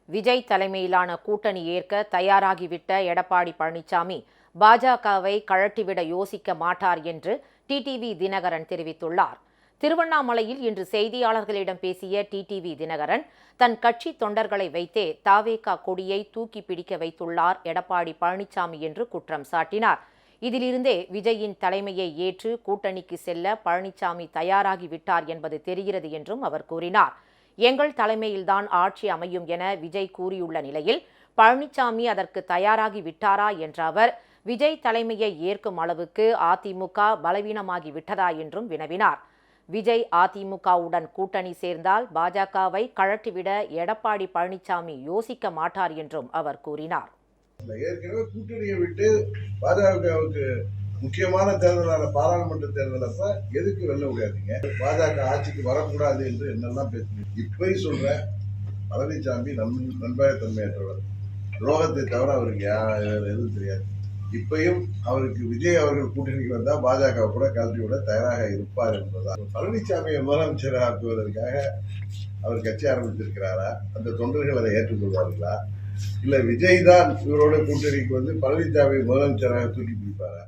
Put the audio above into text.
விஜய் தலைமையிலான கூட்டணி ஏற்க தயாராகிவிட்ட எடப்பாடி பழனிசாமி பாஜகவை கழட்டிவிட யோசிக்க மாட்டார் என்று டிடிவி தினகரன் தெரிவித்துள்ளார். திருவண்ணாமலையில் இன்று செய்தியாளர்களிடம் பேசிய டிடிவி தினகரன், தன் கட்சி தொண்டர்களை வைத்தே தாவேகா கொடியை தூக்கி பிடிக்க வைத்துள்ளார் எடப்பாடி பழனிசாமி என்று குற்றம் சாட்டினார். இதிலிருந்தே விஜயின் தலைமையை ஏற்று கூட்டணிக்கு செல்ல பழனிசாமி தயாராகிவிட்டார் என்பது தெரிகிறது என்றும் அவர் கூறினார். எங்கள் தலைமையில்தான் ஆட்சி அமையும் என விஜய் கூறியுள்ள நிலையில் பழனிசாமி அதற்கு தயாராகி விட்டாரா என்ற அவர், விஜய் தலைமையை ஏற்கும் அளவுக்கு அதிமுக பலவீனமாகி விட்டதா என்றும் வினவினார். விஜய் அதிமுகவுடன் கூட்டணி சேர்ந்தால் பாஜகவை கழட்டிவிட எடப்பாடி பழனிசாமி யோசிக்க மாட்டார் என்றும் அவர் கூறினார். ஏற்கனவே கூட்டணியை விட்டு பாஜகவுக்கு முக்கியமான தேர்தலான பாராளுமன்ற தேர்தல் அப்ப எதுக்கு வெல்ல முடியாதுங்க, பாஜக ஆட்சிக்கு வரக்கூடாது என்று என்னெல்லாம் பேசுறீங்க. இப்பயும் சொல்ற, பழனிசாமி நண்பகத்தன்மையற்றவர், துரோகத்தை தவிர அவருக்கு எதுவும் தெரியாது. இப்பயும் அவருக்கு விஜய் அவர்கள் கூட்டணிக்கு வந்தா பாஜக கூட கலட்டி விட தயாராக இருப்பார் என்பதால் பழனிசாமியை முதலமைச்சர் ஆக்குவதற்காக அவர் கட்சி ஆரம்பித்திருக்கிறாரா? அந்த தொண்டர்கள் அதை ஏற்றுக்கொள்வார்களா? இல்ல விஜய் தான் இவரோட கூட்டணிக்கு வந்து பழனிசாமி முதலமைச்சராக தூக்கி பிடிப்பாரா?